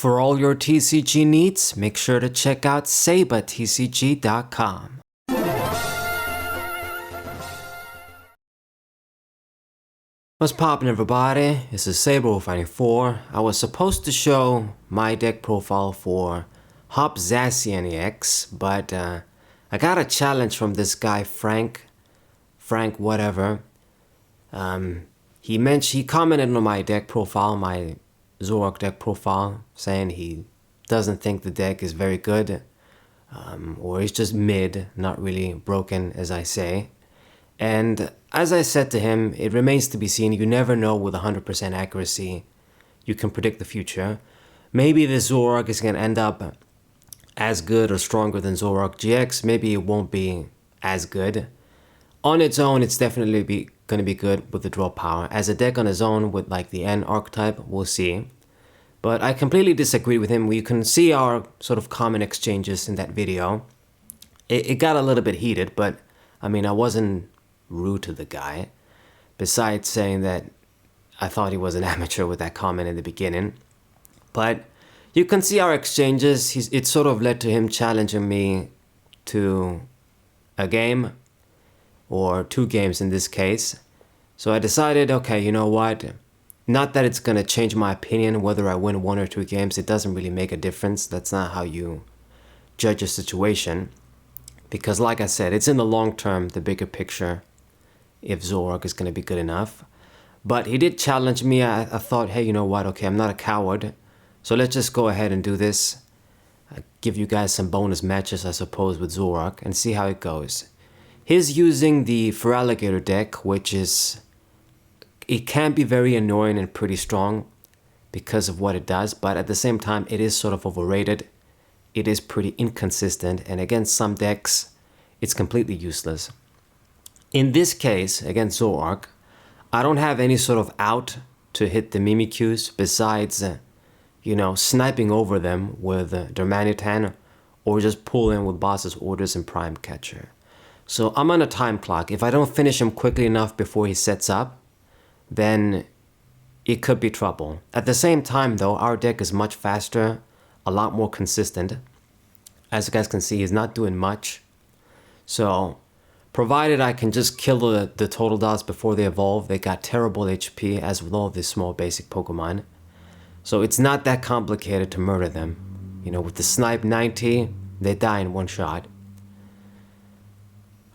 For all your TCG needs, make sure to check out sabatcg.com. What's poppin', everybody? This is Saber594. I was supposed to show my deck profile for Hop Zacian EX, but I got a challenge from this guy Frank whatever. He commented on my deck profile, my Zoroark deck profile, saying he doesn't think the deck is very good, or it's just mid, not really broken, as I say. And as I said to him, it remains to be seen. You never know with 100% accuracy. You can predict the future. Maybe this Zoroark is going to end up as good or stronger than Zoroark GX. Maybe it won't be as good. On its own, it's definitely going to be good with the draw power. As a deck on its own with like the N archetype, we'll see. But I completely disagree with him. You can see our sort of common exchanges in that video. It got a little bit heated, but I mean, I wasn't rude to the guy, besides saying that I thought he was an amateur with that comment in the beginning. But you can see our exchanges. It sort of led to him challenging me to a game, or 2 games in this case. So I decided, okay, you know what, not that it's gonna change my opinion whether I win 1 or 2 games. It doesn't really make a difference. That's not how you judge a situation, because like I said, it's in the long term, the bigger picture, if Zoroark is going to be good enough. But he did challenge me. I thought, hey, you know what, okay, I'm not a coward, so let's just go ahead and do this. I'll give you guys some bonus matches, I suppose, with Zoroark, and see how it goes. He's using the Feraligatr deck, which is, it can be very annoying and pretty strong because of what it does, but at the same time, it is sort of overrated. It is pretty inconsistent, and against some decks, it's completely useless. In this case, against Zoroark, I don't have any sort of out to hit the Mimikyus besides, sniping over them with Darmanitan, or just pull in with Boss's Orders and Prime Catcher. So I'm on a time clock. If I don't finish him quickly enough before he sets up, then it could be trouble. At the same time though, our deck is much faster, a lot more consistent. As you guys can see, he's not doing much. So, provided I can just kill the total dots before they evolve, they got terrible HP, as with all these small basic Pokemon. So it's not that complicated to murder them. With the Snipe 90, they die in 1 shot.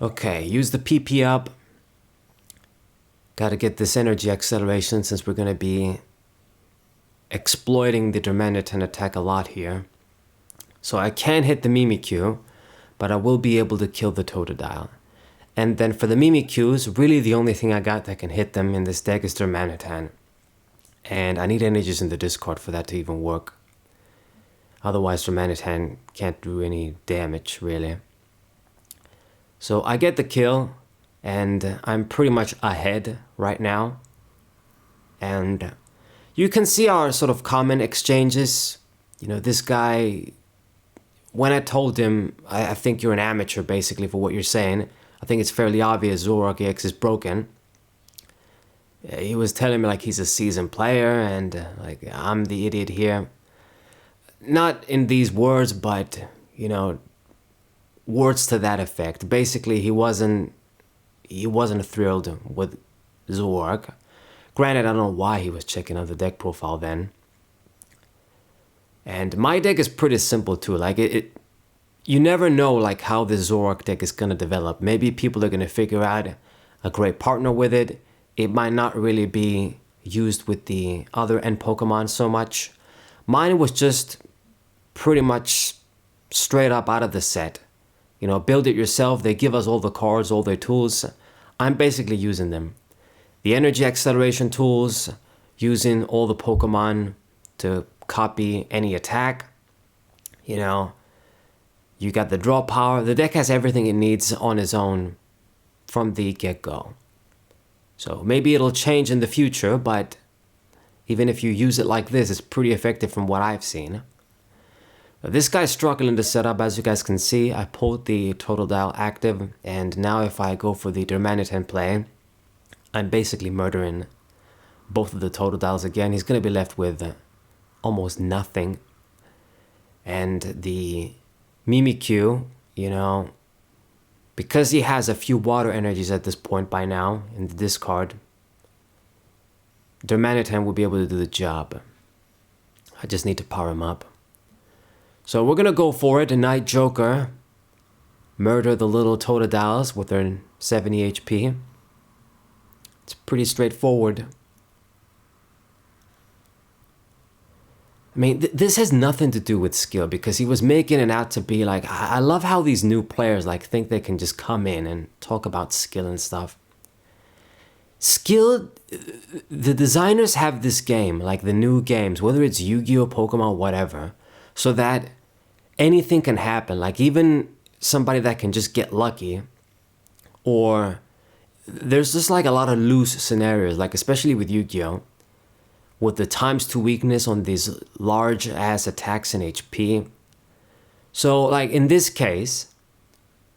Okay, use the PP up. Gotta get this energy acceleration since we're gonna be exploiting the Darmanitan attack a lot here. So I can't hit the Mimikyu, but I will be able to kill the Totodile. And then for the Mimikyus, really the only thing I got that can hit them in this deck is Darmanitan. And I need energies in the Discord for that to even work. Otherwise Darmanitan can't do any damage, really. So I get the kill, and I'm pretty much ahead right now. And you can see our sort of common exchanges. This guy, when I told him, I think you're an amateur basically for what you're saying. I think it's fairly obvious Zoroark EX is broken. He was telling me like he's a seasoned player and like I'm the idiot here. Not in these words, but words to that effect. Basically, he wasn't thrilled with Zoroark. Granted, I don't know why he was checking out the deck profile then. And my deck is pretty simple too. Like you never know like how this Zoroark deck is gonna develop. Maybe people are gonna figure out a great partner with it. It might not really be used with the other end Pokemon so much. Mine was just pretty much straight up out of the set. Build it yourself. They give us all the cards, all their tools. I'm basically using them. The energy acceleration tools, using all the Pokemon to copy any attack. You got the draw power. The deck has everything it needs on its own from the get-go. So maybe it'll change in the future, but even if you use it like this, it's pretty effective from what I've seen. This guy's struggling to set up, as you guys can see. I pulled the Totodile active, and now if I go for the Darmanitan play, I'm basically murdering both of the Totodiles again. He's going to be left with almost nothing. And the Mimikyu, you know, because he has a few water energies at this point by now in the discard, Darmanitan will be able to do the job. I just need to power him up. So we're gonna go for it. A Night Joker. Murder the little Totodiles with their 70 HP. It's pretty straightforward. I mean, this has nothing to do with skill, because he was making it out to be like, I love how these new players like think they can just come in and talk about skill and stuff. Skill, the designers have this game, like the new games, whether it's Yu-Gi-Oh, Pokemon, whatever, so that anything can happen. Like even somebody that can just get lucky, or there's just like a lot of loose scenarios, like especially with Yu-Gi-Oh, with the ×2 weakness on these large ass attacks and HP. So like in this case,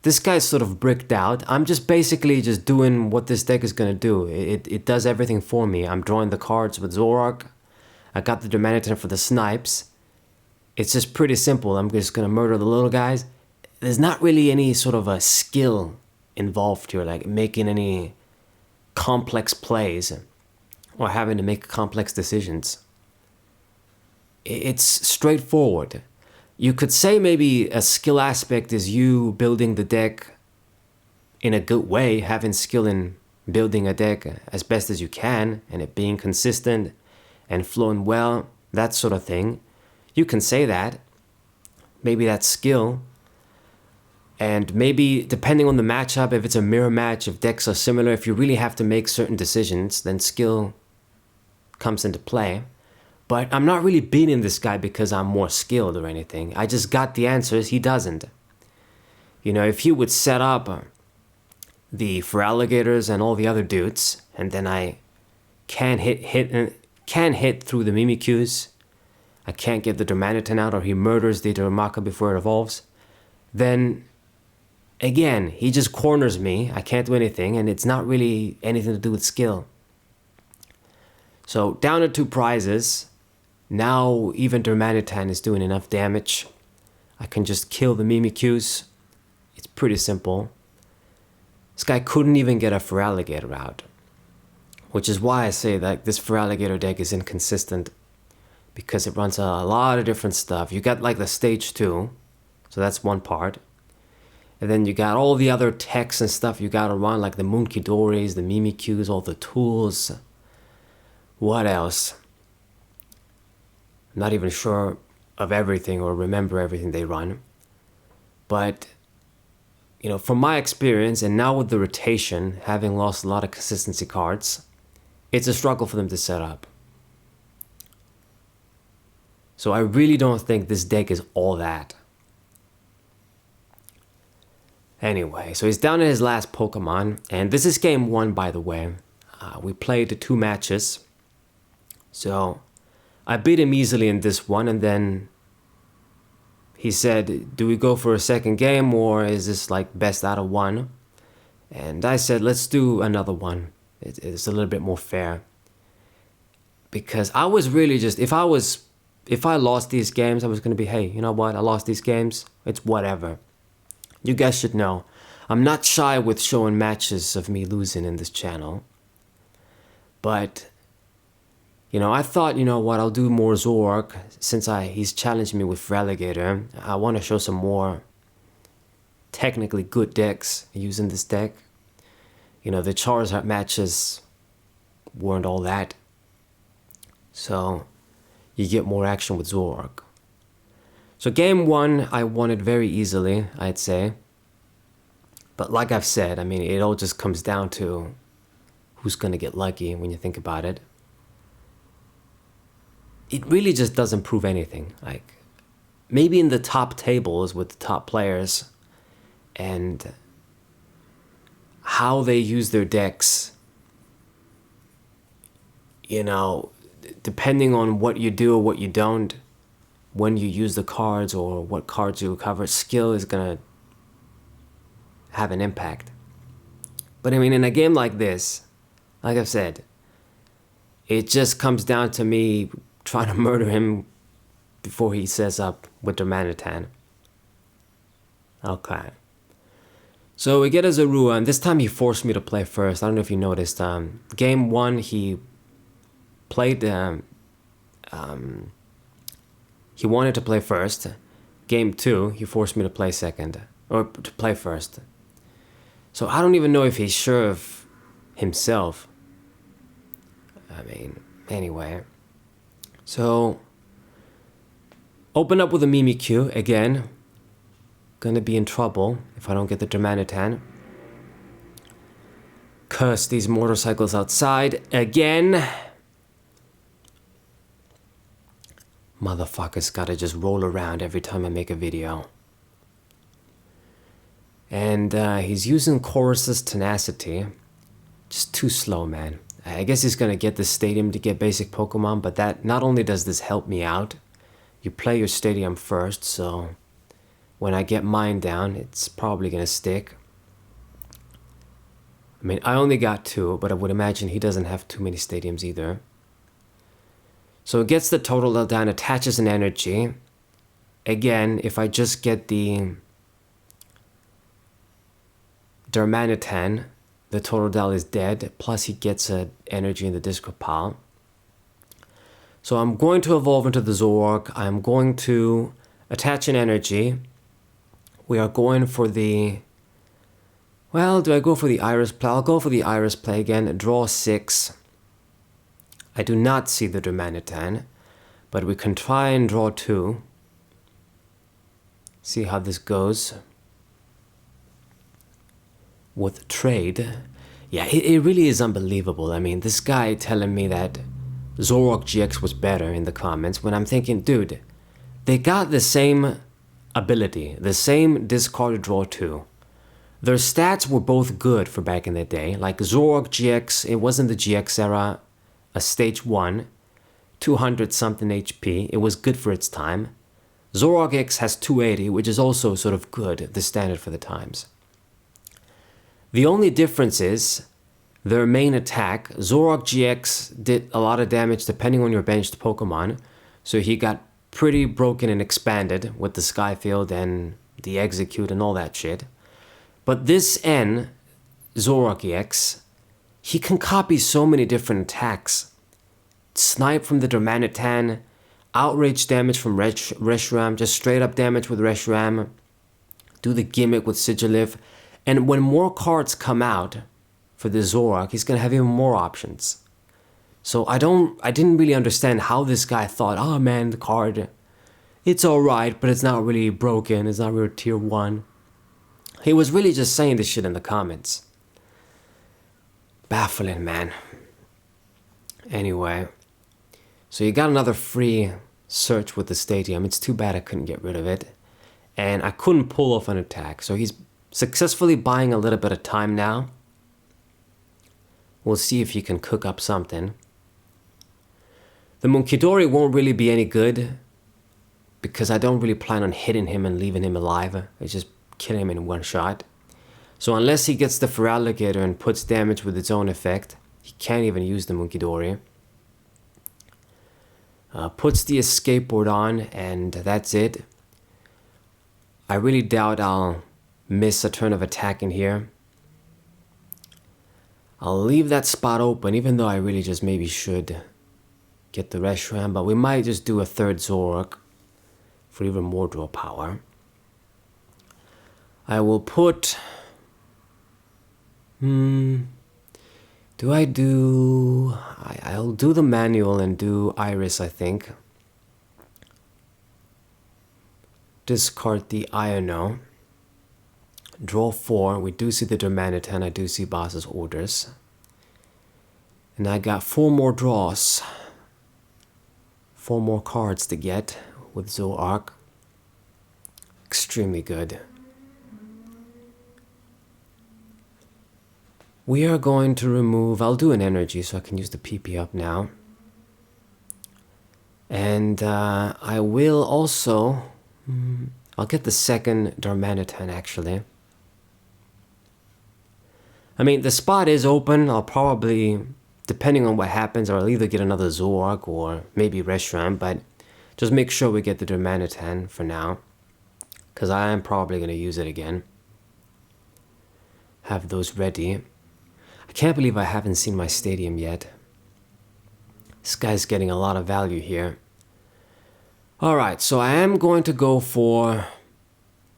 this guy's sort of bricked out. I'm just basically just doing what this deck is gonna do. It does everything for me. I'm drawing the cards with Zoroark. I got the Darmanitan for the snipes. It's just pretty simple. I'm just gonna murder the little guys. There's not really any sort of a skill involved here, like making any complex plays or having to make complex decisions. It's straightforward. You could say maybe a skill aspect is you building the deck in a good way, having skill in building a deck as best as you can, and it being consistent and flowing well, that sort of thing. You can say that. Maybe that's skill. And maybe depending on the matchup, if it's a mirror match, if decks are similar, if you really have to make certain decisions, then skill comes into play. But I'm not really beating this guy because I'm more skilled or anything. I just got the answers, he doesn't. You know, if he would set up the Feraligatrs and all the other dudes, and then I can't hit through the Mimikyus, I can't get the Darmanitan out, or he murders the Darumaka before it evolves, then again, he just corners me, I can't do anything, and it's not really anything to do with skill. So down to 2 prizes. Now even Darmanitan is doing enough damage. I can just kill the Mimikyus. It's pretty simple. This guy couldn't even get a Feraligatr out, which is why I say that this Feraligatr deck is inconsistent, because it runs a lot of different stuff. You got like the stage 2, so that's one part. And then you got all the other techs and stuff you gotta run, like the Moonkidoris, the Mimikyus, all the tools. What else? I'm not even sure of everything or remember everything they run. But, you know, from my experience, and now with the rotation, having lost a lot of consistency cards, it's a struggle for them to set up. So I really don't think this deck is all that. Anyway, so he's down to his last Pokemon, and this is game 1, by the way. We played 2 matches. So I beat him easily in this one, and then he said, do we go for a second game, or is this like best out of 1? And I said, let's do another one. It's a little bit more fair. Because I was really just, if I lost these games, I was going to be, hey, you know what? I lost these games. It's whatever. You guys should know, I'm not shy with showing matches of me losing in this channel. But, you know, I thought, you know what, I'll do more Zoroark since he's challenged me with Feraligatr. I want to show some more technically good decks using this deck. You know, the Charizard matches weren't all that. So, you get more action with Zoroark. So game 1, I won it very easily, I'd say. But like I've said, I mean, it all just comes down to who's going to get lucky when you think about it. It really just doesn't prove anything. Like, maybe in the top tables with the top players and how they use their decks, you know, depending on what you do or what you don't, when you use the cards or what cards you cover, skill is gonna have an impact. But I mean, in a game like this, like I've said, it just comes down to me trying to murder him before he says up with Darmanitan. Okay. So we get a Zorua, and this time he forced me to play first. I don't know if you noticed. Game 1, he played... he wanted to play first. Game 2, he forced me to play second. Or to play first. So I don't even know if he's sure of himself. I mean, anyway. So... open up with a Mimikyu again. Gonna be in trouble if I don't get the Darmanitan. Curse these motorcycles outside again. Motherfuckers gotta just roll around every time I make a video. And he's using Chorus's Tenacity. Just too slow, man. I guess he's gonna get the stadium to get basic Pokemon, but that not only does this help me out, you play your stadium first, so when I get mine down, it's probably gonna stick. I mean, I only got 2, but I would imagine he doesn't have too many stadiums either. So it gets the total down, attaches an energy. Again, if I just get the Darmanitan, the Totodile is dead, plus he gets an energy in the Discord pile. So I'm going to evolve into the Zoroark. I'm going to attach an energy. We are going for the... well, do I go for the Iris play? I'll go for the Iris play again. Draw 6. I do not see the Darmanitan, but we can try and draw 2. See how this goes. With trade. Yeah, it really is unbelievable. I mean, this guy telling me that Zoroark GX was better in the comments, when I'm thinking, dude, they got the same ability, the same discard to draw 2. Their stats were both good for back in the day. Like Zoroark GX, it wasn't the GX era, a stage 1, 200 something HP. It was good for its time. Zoroark X has 280, which is also sort of good, the standard for the times. The only difference is their main attack. Zoroark GX did a lot of damage depending on your benched Pokemon. So he got pretty broken and expanded with the Skyfield and the Execute and all that shit. But this N, Zoroark EX, he can copy so many different attacks. Snipe from the Darmanitan, outrage damage from Reshiram, just straight up damage with Reshiram, do the gimmick with Sigilyph, and when more cards come out for the Zoroark, he's gonna have even more options. So I didn't really understand how this guy thought, oh man, the card, it's alright, but it's not really broken, it's not really tier 1. He was really just saying this shit in the comments. Baffling, man. Anyway, so you got another free search with the stadium. It's too bad I couldn't get rid of it. And I couldn't pull off an attack. So he's successfully buying a little bit of time now. We'll see if he can cook up something. The Munkidori won't really be any good because I don't really plan on hitting him and leaving him alive. It's just killing him in one shot. So unless he gets the Feraligatr and puts damage with its own effect, he can't even use the Munkidori. Puts the escape board on, and that's it. I really doubt I'll miss a turn of attack in here. I'll leave that spot open, even though I really just maybe should get the Reshiram, but we might just do a third Zoroark for even more draw power. I will put... I'll do the manual and do Iris, I think. Discard the Iono. Draw 4. We do see the Darmanitan. I do see Boss's orders. And I got 4 more draws. 4 more cards to get with Zoroark. Extremely good. We are going to remove... I'll do an energy so I can use the PP up now. And I will also... I'll get the second Darmanitan actually. I mean, the spot is open. I'll probably, depending on what happens, I'll either get another Zoroark or maybe Reshiram, but Just make sure we get the Darmanitan for now, because I am probably going to use it again. Have those ready. I can't believe I haven't seen my stadium yet. This guy's getting a lot of value here. Alright, so I am going to go for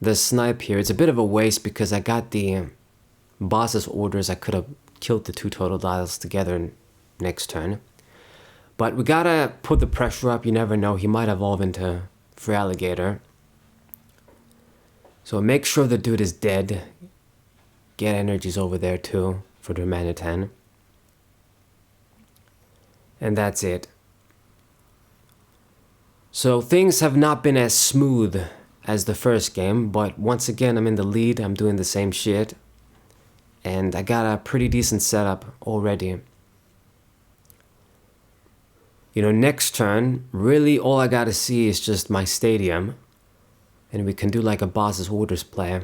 the snipe here. It's a bit of a waste because I got the boss's orders. I could have killed the 2 Totodiles together next turn. But we gotta put the pressure up. You never know. He might evolve into Feraligatr. So make sure the dude is dead. Get energies over there too for Darmanitan. And that's it. So things have not been as smooth as the first game, but once again I'm in the lead. I'm doing the same shit. And I got a pretty decent setup already. You know, next turn, really all I gotta see is just my stadium. And we can do like a boss's orders play.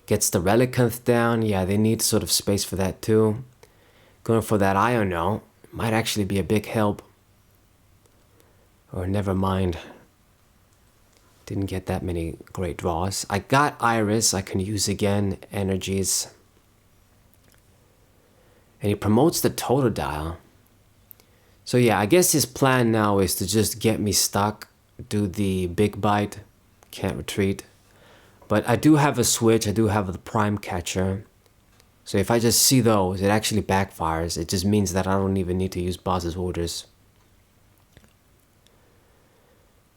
Gets the Relicanth down. Yeah, they need sort of space for that too. Going for that Iono might actually be a big help. Or never mind. Didn't get that many great draws. I got Iris. I can use again energies. And he promotes the Totodile. So yeah, I guess his plan now is to just get me stuck. Do the big bite. Can't retreat. But I do have a switch. I do have the Prime Catcher. So if I just see those, it actually backfires. It just means that I don't even need to use boss's orders.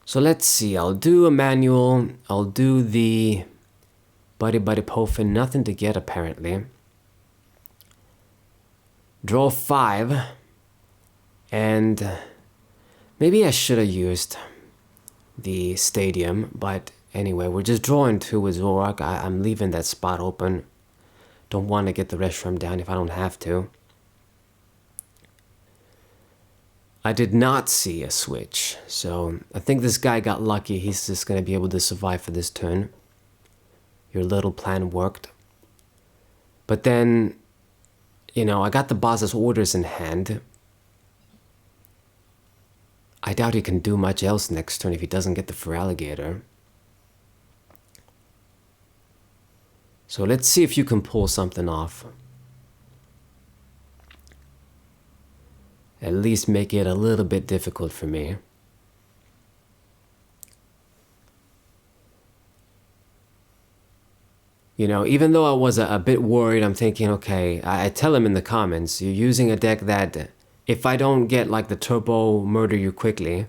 So let's see, I'll do a manual, I'll do the Buddy Buddy Pofin, nothing to get apparently. Draw 5, and maybe I should have used the stadium, but anyway, we're just drawing 2 with Zoroark. I'm leaving that spot open. Don't want to get the Reshiram down if I don't have to. I did not see a switch, so I think this guy got lucky. He's just going to be able to survive for this turn. Your little plan worked. But then, you know, I got the boss's orders in hand. I doubt he can do much else next turn if he doesn't get the Feraligatr. So let's see if you can pull something off. At least make it a little bit difficult for me. You know, even though I was a bit worried, I'm thinking, okay, I tell him in the comments, you're using a deck that if I don't get like the turbo murder you quickly,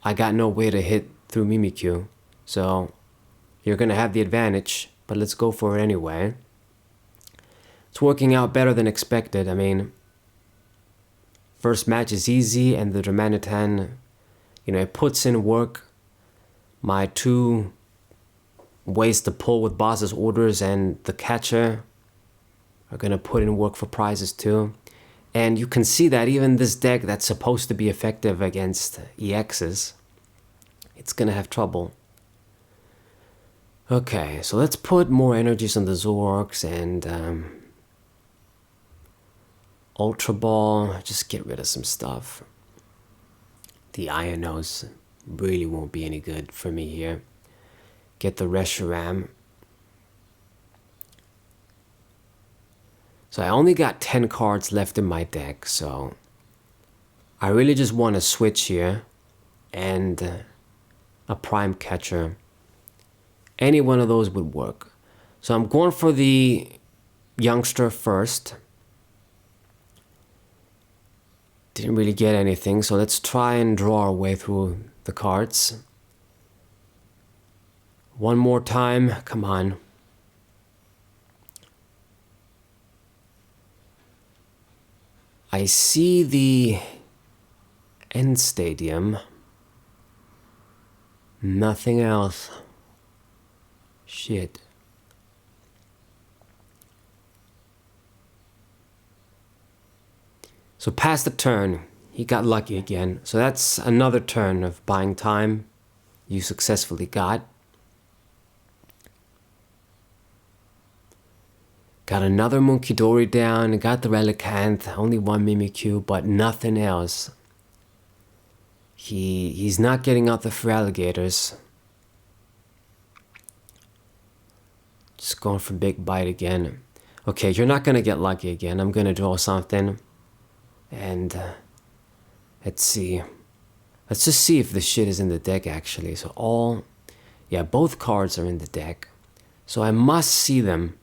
I got no way to hit through Mimikyu. So you're gonna have the advantage, but let's go for it anyway. It's working out better than expected. I mean, first match is easy, and the Darmanitan, you know, it puts in work. My 2 ways to pull with boss's orders and the catcher are gonna put in work for prizes too. And you can see that even this deck that's supposed to be effective against EXs, it's gonna have trouble. Okay, so let's put more energies on the Zoroarks and Ultra Ball, just get rid of some stuff. The Ionos really won't be any good for me here. Get the Reshiram. So I only got 10 cards left in my deck, so I really just want to switch here and a Prime Catcher. Any one of those would work. So I'm going for the youngster first. Didn't really get anything, so let's try and draw our way through the cards. One more time, come on. I see the end stadium. Nothing else. Shit. So past the turn, he got lucky again. So that's another turn of buying time you successfully got. Got another Munkidori down, got the Relicanth, only 1 Mimikyu, but nothing else. He's not getting out the Feraligatrs. Just going for big bite again. Okay, you're not gonna get lucky again. I'm gonna draw something. And let's see. Let's just see if the shit is in the deck actually. So yeah, both cards are in the deck. So I must see them.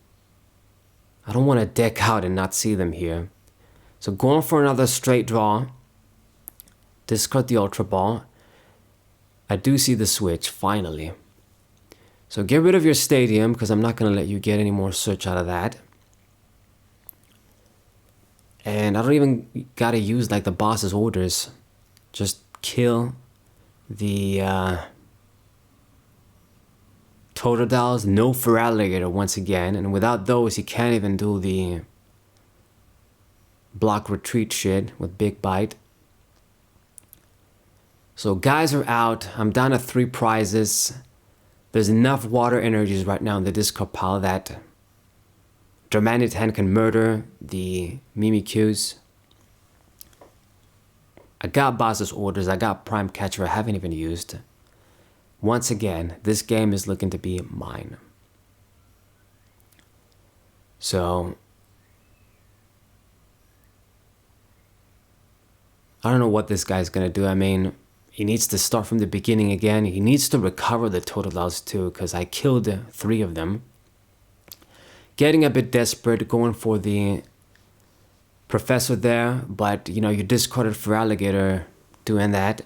I don't want to deck out and not see them here. So going for another straight draw. Discard the Ultra Ball. I do see the switch, finally. So get rid of your Stadium, because I'm not going to let you get any more search out of that. And I don't even got to use like the boss's orders. Just kill the Totodile. No Feraligatr once again. And without those, he can't even do the block retreat shit with Big Bite. So guys are out. I'm down to 3 prizes. There's enough water energies right now in the discard pile that Darmanitan can murder the Mimikyus. I got boss's orders. I got Prime Catcher I haven't even used. Once again, this game is looking to be mine. So I don't know what this guy's gonna do. I mean, he needs to start from the beginning again. He needs to recover the Totodiles too, because I killed 3 of them. Getting a bit desperate, going for the Professor there, but you know, you discarded Feraligatr doing that.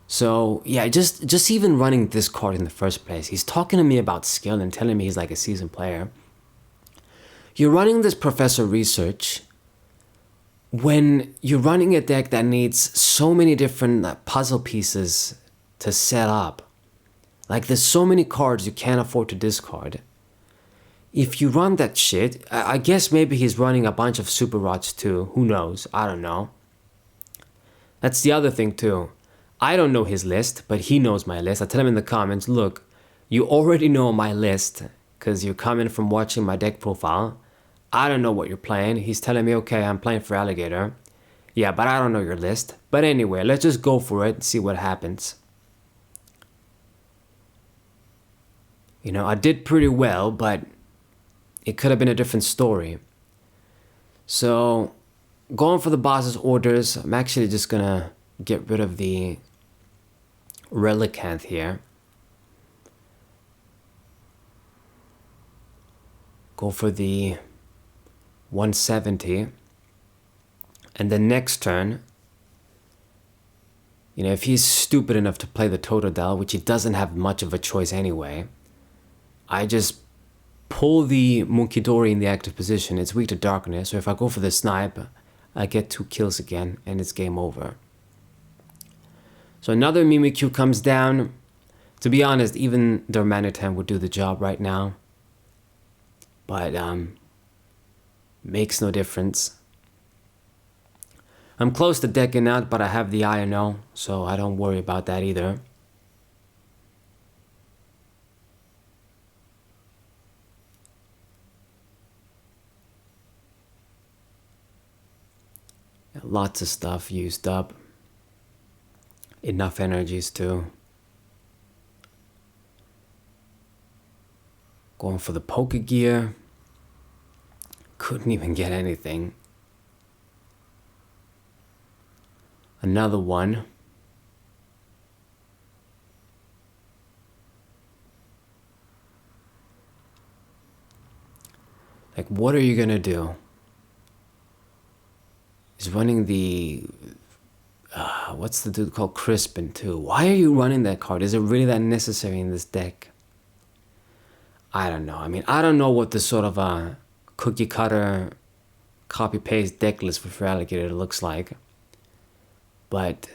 So yeah, just even running this card in the first place. He's talking to me about skill and telling me he's like a seasoned player. You're running this Professor Research when you're running a deck that needs so many different puzzle pieces to set up. Like there's so many cards you can't afford to discard. If you run that shit, I guess maybe he's running a bunch of Super Rods too. Who knows? I don't know. That's the other thing too. I don't know his list, but he knows my list. I tell him in the comments, look, you already know my list because you're coming from watching my deck profile. I don't know what you're playing. He's telling me, okay, I'm playing Feraligatr. Yeah, but I don't know your list. But anyway, let's just go for it and see what happens. You know, I did pretty well, but it could have been a different story. So, going for the boss's orders, I'm actually just gonna get rid of the Relicanth here. Go for the 170. And the next turn, you know, if he's stupid enough to play the Totodile, which he doesn't have much of a choice anyway, I just pull the Munkidori in the active position. It's weak to darkness, so if I go for the snipe, I get 2 kills again, and it's game over. So another Mimikyu comes down. To be honest, even Darmanitan would do the job right now. But, makes no difference. I'm close to decking out, but I have the INO, so I don't worry about that either. Lots of stuff used up. Enough energies too. Going for the Pokegear. Couldn't even get anything. Another one. Like, what are you gonna do? He's running the... what's the dude called? Crispin too. Why are you running that card? Is it really that necessary in this deck? I don't know. I mean, I don't know what this sort of a cookie cutter copy paste deck list for Feraligatr looks like. But,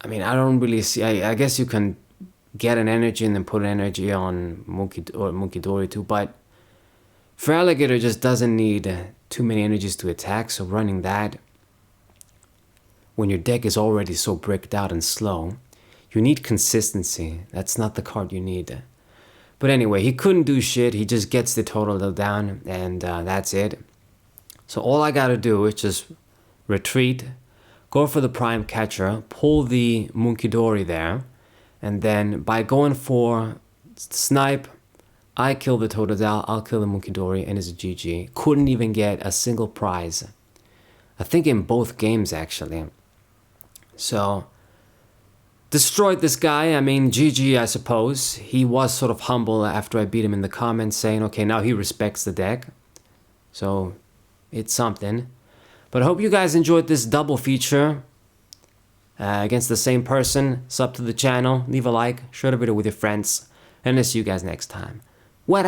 I mean, I don't really see... I guess you can get an energy and then put an energy on Munkidori too, but Feraligatr just doesn't need too many energies to attack, so running that, when your deck is already so bricked out and slow, you need consistency. That's not the card you need. But anyway, he couldn't do shit. He just gets the total down, and that's it. So all I gotta do is just retreat, go for the prime catcher, pull the Munkidori there, and then by going for snipe, I kill the Totodile, I'll kill the Munkidori, and it's a GG. Couldn't even get a single prize. I think in both games, actually. So, destroyed this guy. I mean, GG, I suppose. He was sort of humble after I beat him in the comments, saying, okay, now he respects the deck. So, it's something. But I hope you guys enjoyed this double feature against the same person. Sub to the channel, leave a like, share the video with your friends, and I'll see you guys next time. What